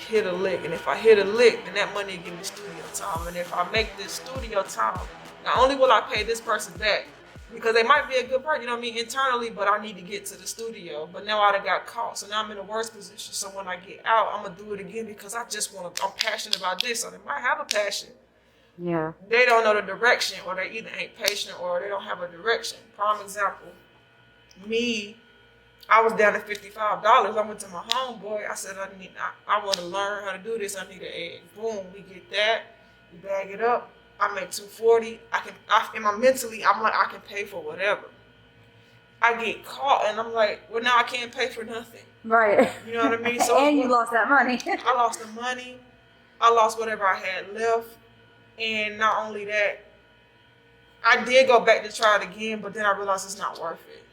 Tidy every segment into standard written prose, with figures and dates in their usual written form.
Hit a lick, and if I hit a lick, then that money give me studio time. And if I make this studio time, not only will I pay this person back, because they might be a good person, you know what I mean, internally, but I need to get to the studio. But now I done got caught, so now I'm in a worse position. So when I get out, I'm gonna do it again because I just want to, I'm passionate about this. So they might have a passion. Yeah. They don't know the direction, or they either ain't patient or they don't have a direction. Prime example, me, I was down to $55. I went to my homeboy. I said, I want to learn how to do this. I need an egg. Boom, we get that. We bag it up. I make $240. Mentally, I'm like, I can pay for whatever. I get caught, and I'm like, well, now I can't pay for nothing. Right. You know what I mean? So and you lost that money. I lost the money. I lost whatever I had left. And not only that, I did go back to try it again, but then I realized it's not worth it.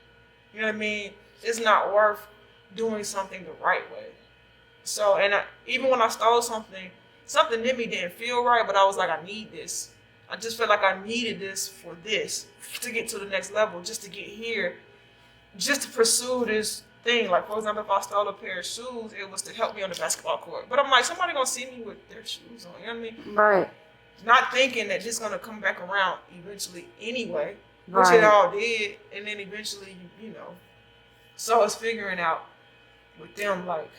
You know what I mean? It's not worth doing something the right way. So, and even when I stole something in me didn't feel right, but I was like, I need this. I just felt like I needed this for this, to get to the next level, just to get here, just to pursue this thing. Like, for example, if I stole a pair of shoes, it was to help me on the basketball court. But I'm like, somebody gonna see me with their shoes on, you know what I mean? Right. Not thinking that this is gonna come back around eventually anyway, which Right. it all did, and then eventually, you know. So it's figuring out with them, like,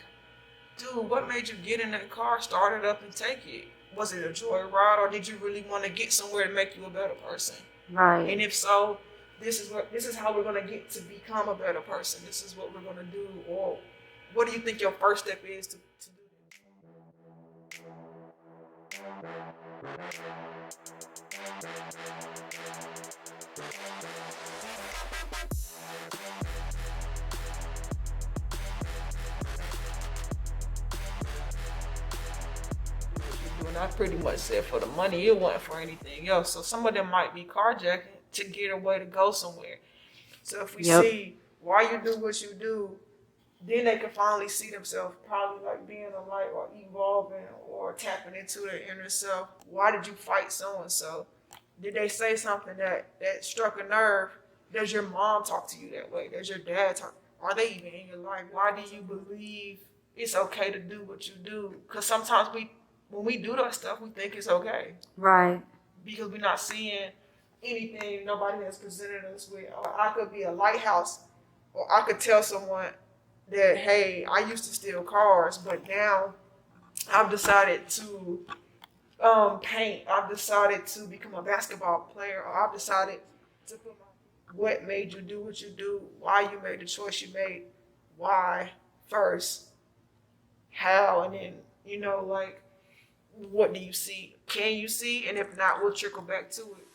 dude, what made you get in that car, start it up, and take it? Was it a joyride, or did you really want to get somewhere to make you a better person? Right. And if so, this is how we're gonna get to become a better person. This is what we're gonna do, or what do you think your first step is to do this? And I pretty much said for the money, it wasn't for anything else. So some of them might be carjacking to get a way to go somewhere. So if we see why you do what you do, then they can finally see themselves probably like being a light or evolving or tapping into their inner self. Why did you fight so-and-so? Did they say something that struck a nerve? Does your mom talk to you that way? Does your dad talk? Are they even in your life? Why do you believe it's okay to do what you do? Because sometimes when we do that stuff, we think it's okay. Right. Because we're not seeing anything nobody has presented us with. Or I could be a lighthouse, or I could tell someone that, hey, I used to steal cars, but now I've decided to paint. I've decided to become a basketball player, or I've decided to put what made you do what you do, why you made the choice you made, why first, how, and then, you know, like, what do you see? Can you see? And if not, we'll trickle back to it.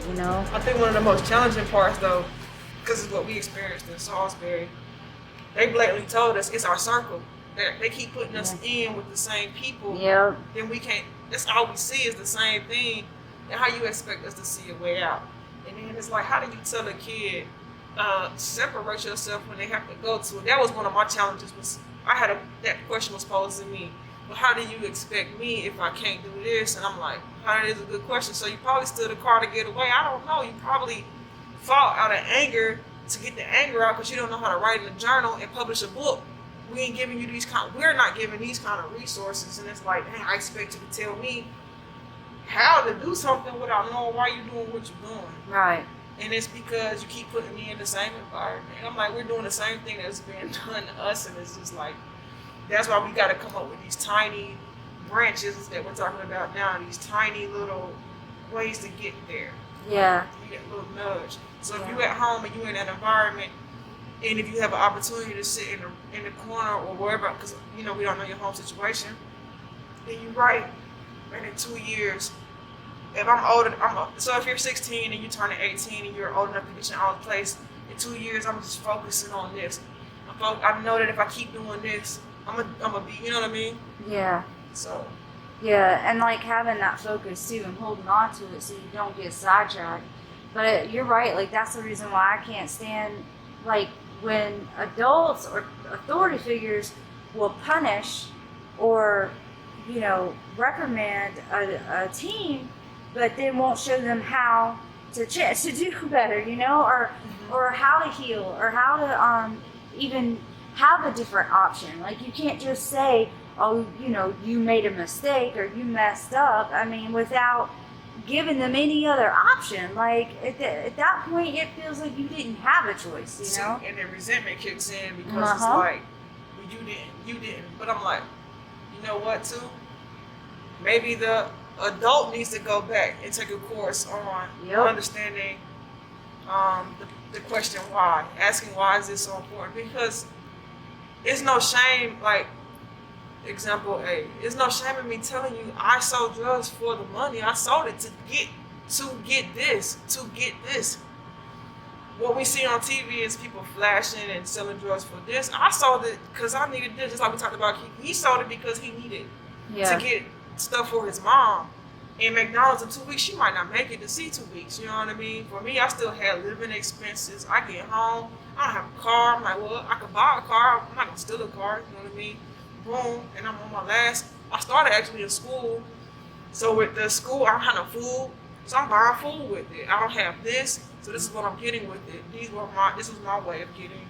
You know? I think one of the most challenging parts, though, because it's what we experienced in Salisbury, they blatantly told us it's our circle. They keep putting us in with the same people. Yeah. Then we can't, that's all we see is the same thing. And how you expect us to see a way out? And then it's like, how do you tell a kid, separate yourself when they have to go to it? That was one of my challenges. That question was posed to me. Well, how do you expect me if I can't do this? And I'm like, that is a good question. So you probably stood a car to get away. I don't know. You probably fought out of anger to get the anger out because you don't know how to write in a journal and publish a book. We're not giving these kind of resources. And it's like, I expect you to tell me how to do something without knowing why you're doing what you're doing. Right. And it's because you keep putting me in the same environment. And I'm like, we're doing the same thing that's being done to us, and it's just like, that's why we got to come up with these tiny branches that we're talking about now, these tiny little ways to get there. Yeah. You get a little nudge. So if you're at home and you're in that environment, and if you have an opportunity to sit in the corner or wherever, because we don't know your home situation, then you write. And in 2 years, if I'm older, so if you're 16 and you're turning 18 and you're old enough to get your own place, in 2 years I'm just focusing on this. I know that if I keep doing this, I'm gonna be, you know what I mean? Yeah. So. Yeah, and like having that focus too and holding on to it so you don't get sidetracked. But you're right, like that's the reason why I can't stand like when adults or authority figures will punish or reprimand a team, but then won't show them how to do better, or how to heal or how to even have a different option. Like you can't just say, oh, you made a mistake or you messed up. I mean, without giving them any other option. Like at that point, it feels like you didn't have a choice, And then resentment kicks in because it's like, well, you didn't. But I'm like, you know what, too? Maybe the adult needs to go back and take a course on understanding the question why, asking why is this so important? Because it's no shame, like, example A, it's no shame in me telling you I sold drugs for the money. I sold it to get this. What we see on TV is people flashing and selling drugs for this. I sold it because I needed this. Just like we talked about, he sold it because he needed to get stuff for his mom. In McDonald's in 2 weeks, she might not make it to see 2 weeks. You know what I mean? For me, I still had living expenses. I get home, I don't have a car. I'm like, well, I could buy a car. I'm not gonna steal a car. You know what I mean? Boom, and I'm on my last. I started actually in school, so with the school I don't have no food, so I'm buying food with it. I don't have this, so this is what I'm getting with it. This was my way of getting,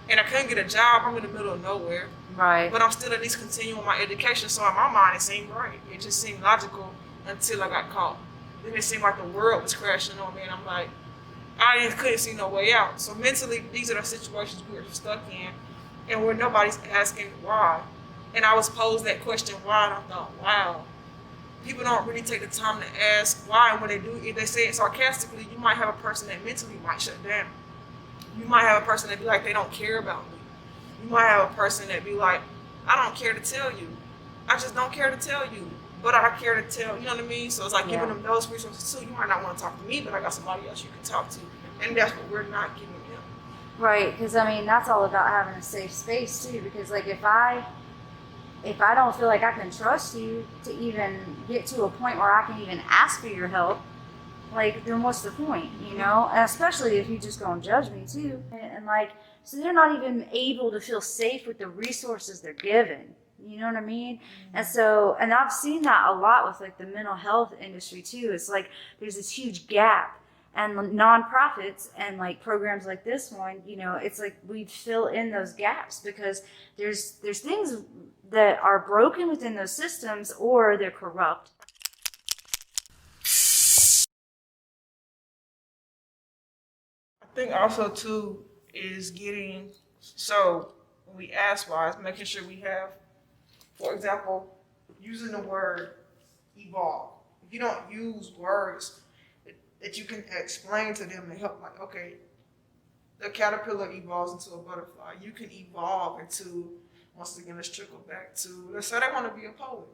and I couldn't get a job. I'm in the middle of nowhere, right? But I'm still at least continuing my education. So in my mind, it seemed right. It just seemed logical until I got caught. Then it seemed like the world was crashing on me, and I'm like, couldn't see no way out. So mentally, these are the situations we are stuck in, and where nobody's asking why. And I was posed that question why, and I thought, wow, people don't really take the time to ask why. And when they do, if they say it sarcastically, you might have a person that mentally might shut down. You might have a person that be like, they don't care about me. You might have a person that be like, I don't care to tell you. I just don't care to tell you. But I care to tell, you know what I mean? So it's like giving them those resources too. You might not want to talk to me, but I got somebody else you can talk to. And that's what we're not giving them. Right, because I mean, that's all about having a safe space too. Because like if I don't feel like I can trust you to even get to a point where I can even ask for your help, like then what's the point, And especially if you just gonna judge me too. And like, so they're not even able to feel safe with the resources they're given. You know what I mean? Mm-hmm. And I've seen that a lot with like the mental health industry too. It's like there's this huge gap, and nonprofits and like programs like this one, it's like we fill in those gaps because there's things that are broken within those systems or they're corrupt. I think also too is so when we ask why, it's making sure we have, for example, using the word evolve. If you don't use words that you can explain to them to help, like, okay, the caterpillar evolves into a butterfly. You can evolve into, once again, let's trickle back to, let's say they want to be a poet.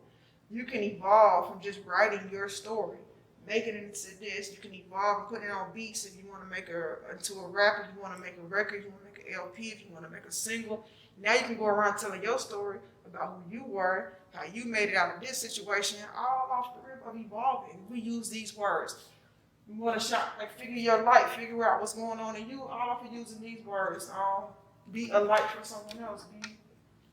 You can evolve from just writing your story, make it into this. You can evolve and put it on beats if you want to make into a rap, if you want to make a record, if you want to make an LP, if you want to make a single. Now you can go around telling your story about who you were, how you made it out of this situation, all off the rip of evolving. We use these words. You want to figure your life, figure out what's going on in you, all off of using these words. Be a light for someone else.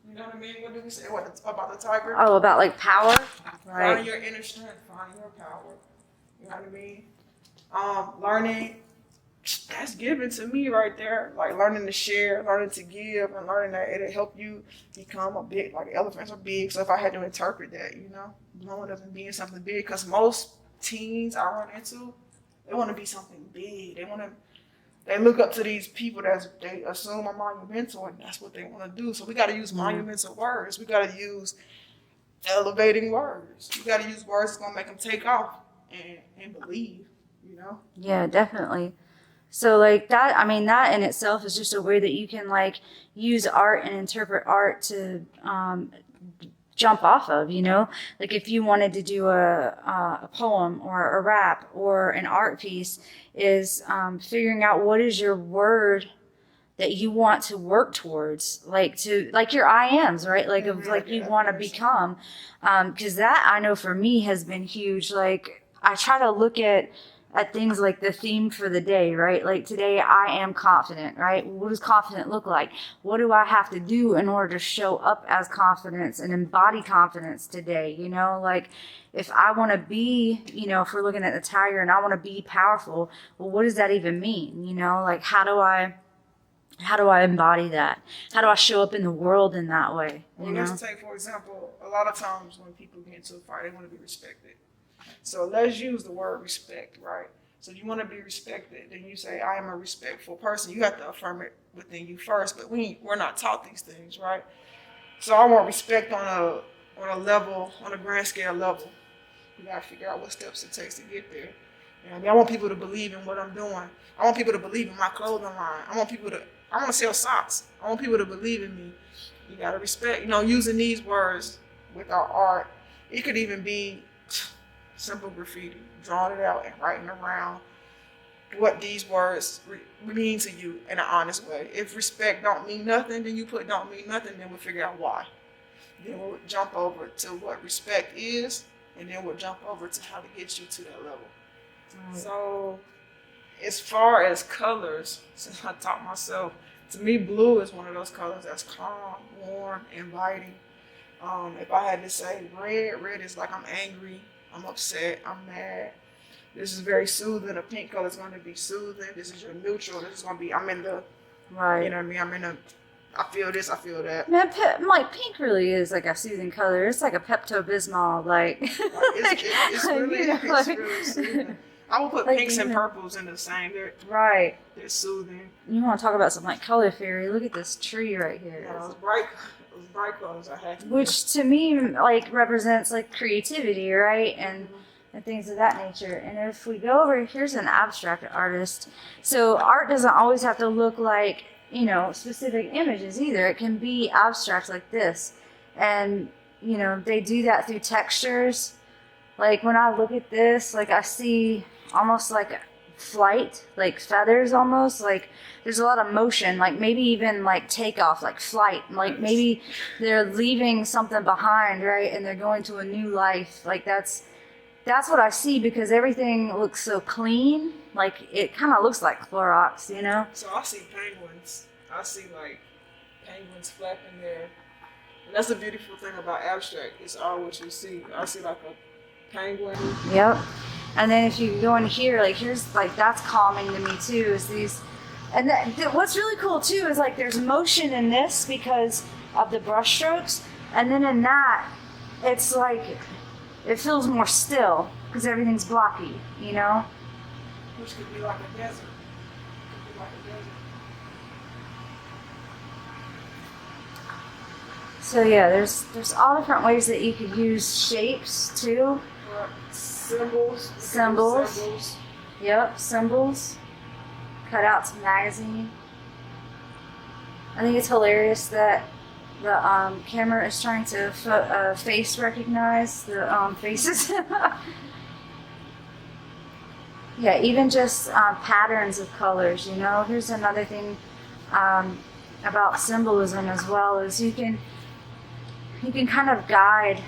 You know what I mean? What did we say? About the tiger? Oh, about like power? Right. Finding your inner strength, finding your power. You know what I mean? Learning, that's given to me right there. Like learning to share, learning to give, and learning that it'll help you become a big, like elephants are big. So if I had to interpret that, blowing up and being something big, because most teens I run into, They want to be something big. They look up to these people that they assume are monumental, and that's what they want to do. So we got to use monumental words. We got to use elevating words. We got to use words that's gonna make them take off and believe. You know? Yeah, definitely. So like that, I mean, that in itself is just a way that you can like use art and interpret art to jump off of, you know, like if you wanted to do a poem or a rap or an art piece, is figuring out what is your word that you want to work towards, like your I ams, right? Like of like you want to become, because that I know for me has been huge. Like I try to look at things like the theme for the day, right? Like today I am confident, right? What does confident look like? What do I have to do in order to show up as confidence and embody confidence today? You know, like if I want to be, you know, if we're looking at the tiger and I want to be powerful, well, what does that even mean? You know, like how do I embody that? How do I show up in the world in that way? Well, let's take, for example, a lot of times when people get into a fight, they want to be respected. So let's use the word respect, right? So you want to be respected, then you say, I am a respectful person. You have to affirm it within you first, but we're not taught these things, right? So I want respect on a level, on a grand scale level. You got to figure out what steps it takes to get there. And I want people to believe in what I'm doing. I want people to believe in my clothing line. I want to sell socks. I want people to believe in me. You got to respect, you know, using these words with our art. It could even be simple graffiti, drawing it out and writing around what these words mean to you in an honest way. If respect don't mean nothing, then you put don't mean nothing, then we'll figure out why. Then we'll jump over to what respect is, and then we'll jump over to how to get you to that level. Right. So as far as colors, since I taught myself, to me blue is one of those colors that's calm, warm, inviting. If I had to say red is like I'm angry, I'm upset, I'm mad. This is very soothing. A pink color is going to be soothing. This is your neutral. This is going to be, I'm in the, right. You know what I mean? I'm in the, I feel this, I feel that. Man, like pink really is like a soothing color. It's like a Pepto-Bismol, like. It's really soothing. I will put like, pinks and purples in the same. They're soothing. You want to talk about some like color theory? Look at this tree right here. Yeah, those bright colors I had. Which to me like represents like creativity, right? And things of that nature. And if we go over, here's an abstract artist. So art doesn't always have to look like, you know, specific images either. It can be abstract like this. And, you know, they do that through textures. Like when I look at this, like I see almost like flight, like feathers almost, like there's a lot of motion, like maybe even like takeoff, like flight, like maybe they're leaving something behind, right? And they're going to a new life. Like that's what I see, because everything looks so clean. Like it kind of looks like Clorox, you know? So I see penguins. I see like penguins flapping there. And that's the beautiful thing about abstract. It's all what you see. I see like a penguin. Yep. And then if you go in here, like here's like, that's calming to me too, is these, and what's really cool too is like there's motion in this because of the brush strokes. And then in that, it's like, it feels more still because everything's blocky, you know? Which could be like a desert. So yeah, there's all different ways that you could use shapes too. Symbols. Yep, symbols. Cutouts, magazine. I think it's hilarious that the camera is trying to face recognize the faces. Yeah, even just patterns of colors, you know. Here's another thing about symbolism as well, is you can kind of guide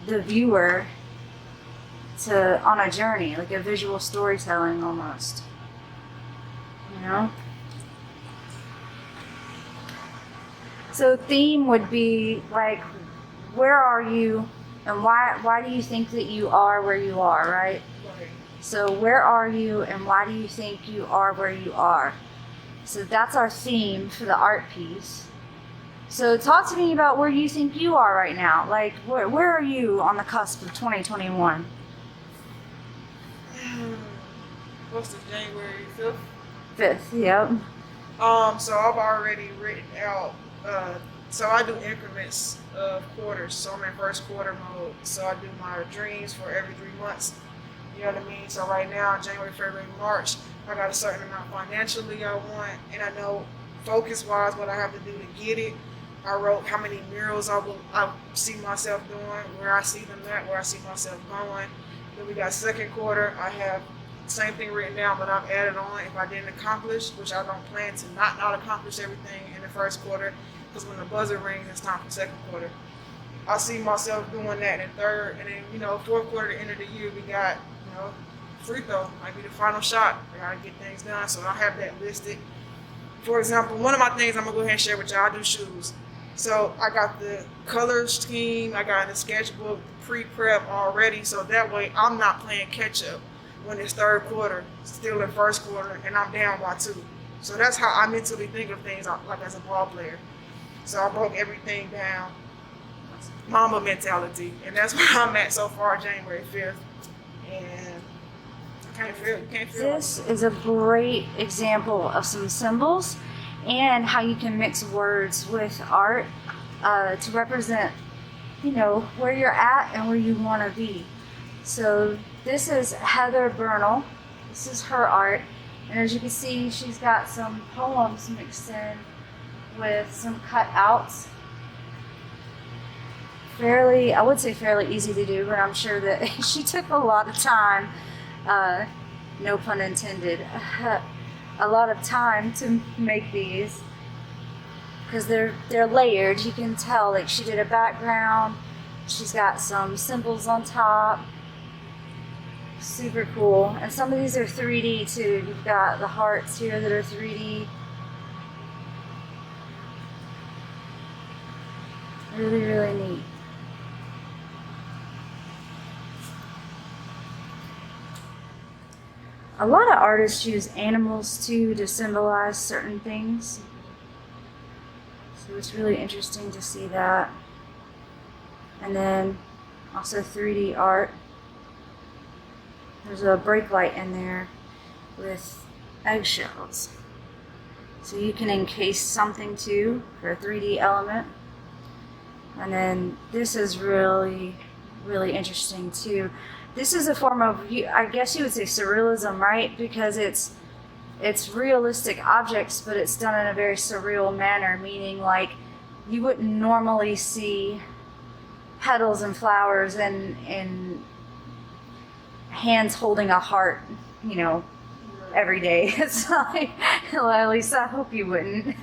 the viewer on a journey, like a visual storytelling almost, you know. So theme would be like, where are you and why do you think that you are where you are, right? So where are you and why do you think you are where you are? So that's our theme for the art piece. So talk to me about where you think you are right now. Like where are you on the cusp of 2021? What's the January 5th? 5th, yep. So I've already written out. So I do increments of quarters. So I'm in first quarter mode. So I do my dreams for every 3 months. You know what I mean? So right now, January, February, March, I got a certain amount financially I want, and I know focus-wise what I have to do to get it. I wrote how many murals I see myself doing, where I see them at, where I see myself going. Then we got second quarter. I have the same thing written down, but I've added on if I didn't accomplish, which I don't plan to not accomplish everything in the first quarter, because when the buzzer rings, it's time for second quarter. I see myself doing that in third, and then fourth quarter, the end of the year, we got free throw might be the final shot. I gotta get things done, so I have that listed. For example, one of my things I'm gonna go ahead and share with y'all. I do shoes. So I got the color scheme, I got the sketchbook, pre-prep already, so that way I'm not playing catch up when it's third quarter, still in first quarter, and I'm down by 2. So that's how I mentally think of things like as a ball player. So I broke everything down, Mamba mentality, and that's where I'm at so far, January 5th. And I can't feel This is a great example of some symbols and how you can mix words with art to represent, where you're at and where you want to be. So this is Heather Bernal. This is her art. And as you can see, she's got some poems mixed in with some cutouts. I would say fairly easy to do, but I'm sure that she took a lot of time, no pun intended, a lot of time to make these, because they're layered. You can tell, like, she did a background, she's got some symbols on top. Super cool. And some of these are 3D too. You've got the hearts here that are 3D. Really, really neat. A lot of artists use animals too to symbolize certain things. So it's really interesting to see that. And then also 3D art. There's a brake light in there with eggshells. So you can encase something too for a 3D element. And then this is really, really interesting too. This is a form of, I guess you would say, surrealism, right? Because it's realistic objects, but it's done in a very surreal manner, meaning like you wouldn't normally see petals and flowers and hands holding a heart, every day. It's like, well, at least I hope you wouldn't.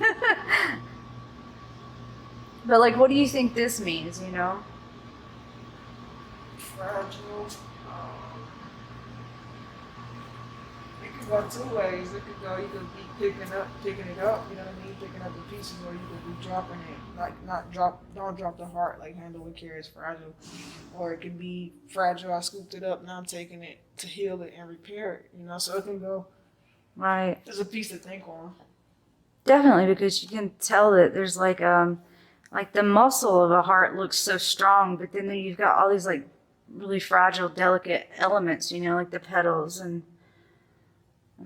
But like, what do you think this means, Fragile. It could go 2 ways. It could go, you could be picking it up, you know what I mean? Picking up the pieces, or you could be dropping it. Like, don't drop the heart, like handle and carry is fragile. Or it could be fragile, I scooped it up, now I'm taking it to heal it and repair it, so it can go. Right. There's a piece to think on. Definitely, because you can tell that there's like the muscle of a heart looks so strong, but then you've got all these like really fragile, delicate elements, like the petals and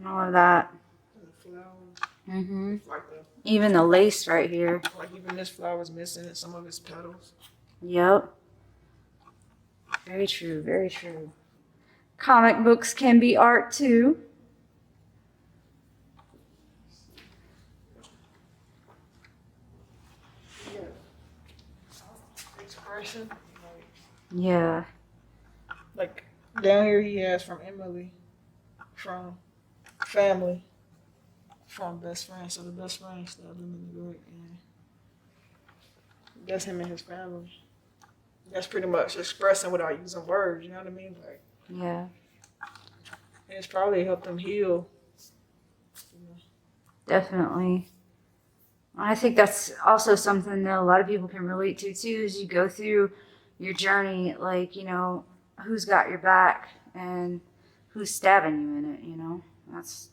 all of that. And the flowers. Mm-hmm. Like even the lace right here. Like even this flower's missing and some of its petals. Yep. Very true, very true. Comic books can be art too. Yeah. Expression. Yeah. Like down here he has from Emily, from family, from best friend. So the best friend stabbed him in the leg, and that's him and his family. That's pretty much expressing without using words, you know what I mean? Like, Yeah. and it's probably helped him heal. Definitely. I think that's also something that a lot of people can relate to too, as you go through your journey, like, who's got your back and who's stabbing you in it, That's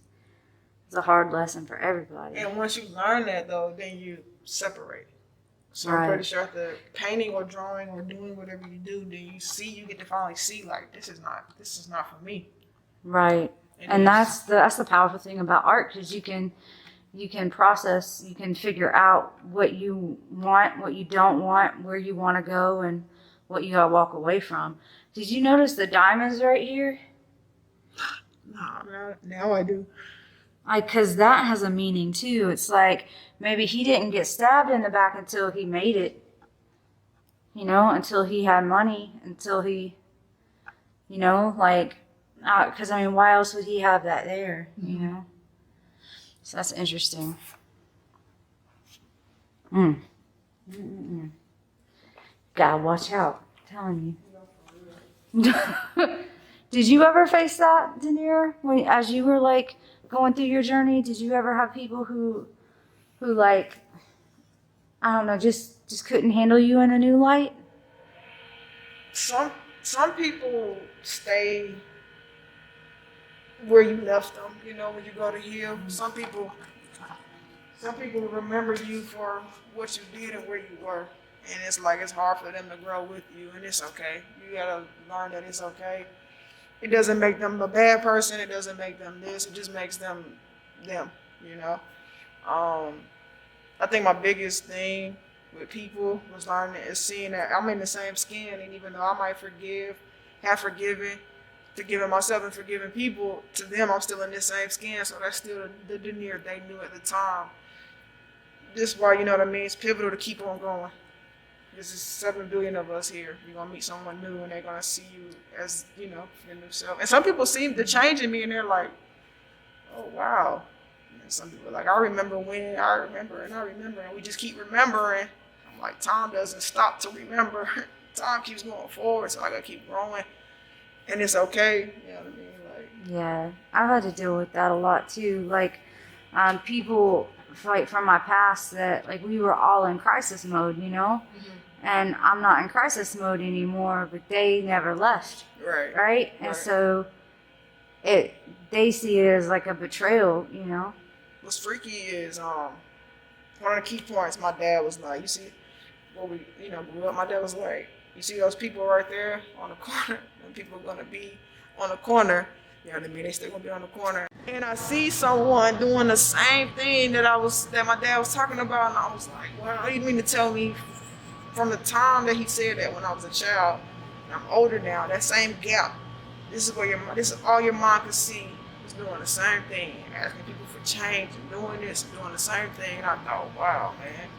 a hard lesson for everybody. And once you learn that though, then you separate. So Right. I'm pretty sure after painting or drawing or doing whatever you do, then you get to finally see like this is not for me. Right. And that's the powerful thing about art, because you can process, you can figure out what you want, what you don't want, where you want to go, and what you gotta walk away from. Did you notice the diamonds right here? No, now I do. Because that has a meaning too. It's like maybe he didn't get stabbed in the back until he made it. You know, until he had money, until he, you know, like, because I mean, why else would he have that there? You know. So that's interesting. Gotta watch out. I'm telling you. Did you ever face that, DeNeer? As you were like going through your journey, did you ever have people who like, I don't know, just couldn't handle you in a new light? Some people stay where you left them, you know, when you go to heal. Some people remember you for what you did and where you were. And it's like, it's hard for them to grow with you, and it's okay. You gotta learn that it's okay. It doesn't make them a bad person. It doesn't make them this. It just makes them, you know. I think my biggest thing with people was learning is seeing that I'm in the same skin, and even though I might have forgiven myself and forgiven people, to them I'm still in the same skin. So that's still the DeNeer they knew at the time. This is why, you know what I mean, it's pivotal to keep on going. This is 7 billion of us here. You're gonna meet someone new, and they're gonna see you as, you know, your new self. And some people see the change in me, and they're like, "Oh wow." And some people are like, "I remember when, I remember, and we just keep remembering." I'm like, time doesn't stop to remember. Time keeps going forward, so I gotta keep growing, and it's okay. You know what I mean? Like, yeah, I've had to deal with that a lot too. Like, people like from my past that like we were all in crisis mode, you know. And I'm not in crisis mode anymore, but they never left. Right? And so they see it as like a betrayal, you know? What's freaky is one of the key points my dad was like, you see, where we, you know, grew up, my dad was like, you see those people right there on the corner? And people are gonna be on the corner, you know what I mean? They still gonna be on the corner. And I see someone doing the same thing that my dad was talking about, and I was like, wow, you mean to tell me from the time that he said that when I was a child, and I'm older now, that same gap, this is all your mind could see, was doing the same thing, asking people for change and doing this and doing the same thing. And I thought, wow, man.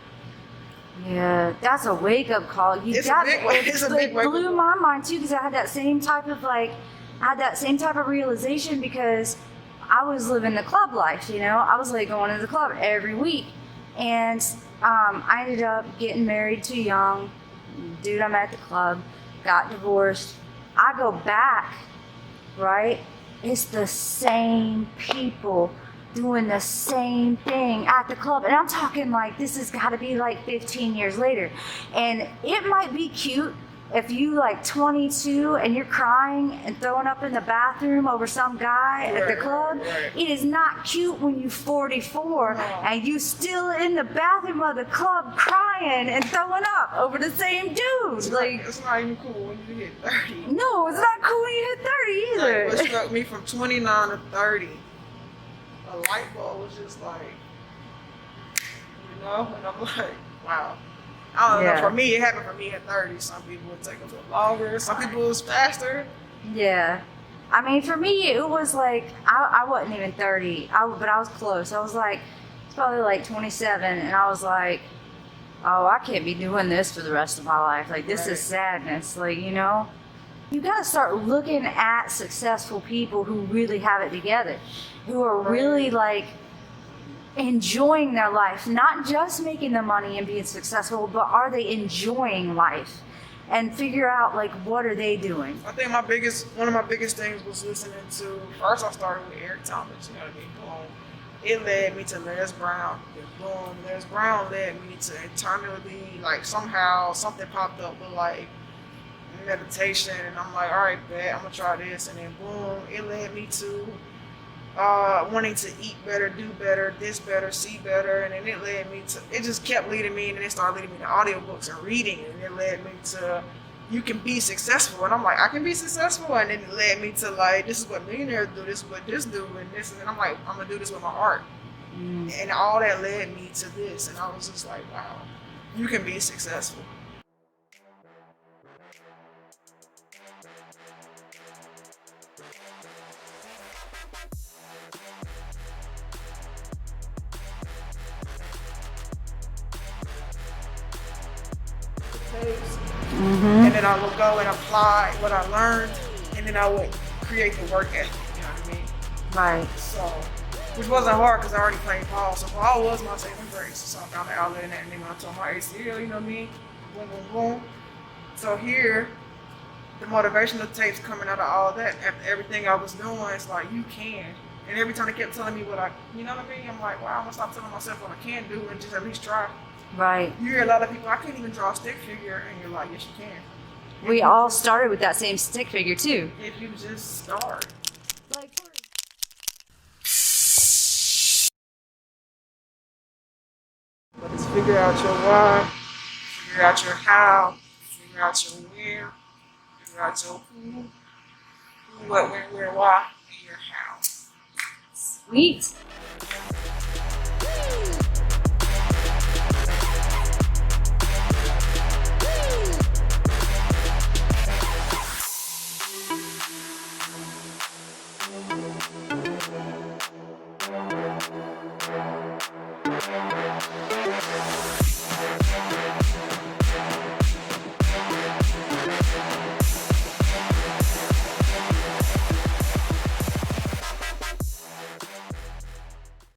Yeah, that's a wake up call. It's a big wake up blew call. my mind too, because I had that same type of realization, because I was living the club life, you know. I was like going to the club every week, and I ended up getting married too young. Dude I met at the club, got divorced. I go back, right? It's the same people doing the same thing at the club. And I'm talking like this has got to be like 15 years later. And it might be cute if you like 22 and you're crying and throwing up in the bathroom over some guy at the club. It is not cute when you're 44 and you still in the bathroom of the club crying and throwing up over the same dude. It's not even cool when you hit 30. No, it's not cool when you hit 30 either. Like, what struck me from 29 to 30, a light bulb was just like, you know, and I'm like, wow. I don't know, for me, it happened for me at 30. Some people would take a little longer. Some people it was faster. Yeah. I mean, for me, it was like, I wasn't even 30, but I was close. I was like, it's probably like 27, and I was like, oh, I can't be doing this for the rest of my life. Like, this is sadness, like, you know? You gotta start looking at successful people who really have it together, who are really like, enjoying their life, not just making the money and being successful, but are they enjoying life? And figure out like, what are they doing? I think one of my biggest things was listening to, first I started with Eric Thomas, you know what I mean, boom. It led me to Les Brown, boom. Les Brown led me to internally, like somehow something popped up with like meditation, and I'm like, all right, bet, I'm gonna try this, and then boom, it led me to wanting to eat better, do better, this better, see better, and then it just kept leading me, and then it started leading me to audiobooks and reading, and it led me to you can be successful. And I'm like, I can be successful. And then it led me to like, this is what millionaires do, this is what this do, and this. And I'm like, I'm gonna do this with my art. And all that led me to this. And I was just like, wow, you can be successful. And then I would go and apply what I learned, and then I would create the work ethic, you know what I mean? Right. So, which wasn't hard because I already played ball. So ball was my saving grace. So I found an outlet in that, and then I told my ACL, you know what I mean? Boom, boom, boom. So here, the motivational tapes coming out of all that, after everything I was doing, it's like, you can. And every time they kept telling me what I, you know what I mean? I'm like, wow, I'm gonna stop telling myself what I can do and just at least try. Right. You hear a lot of people, I can't even draw a stick figure, and you're like, yes, you can. We all started with that same stick figure too. If you just start. Like, But it's figure out your why, figure out your how, figure out your where, figure out your who, what, when, where, why, and your how. sweet.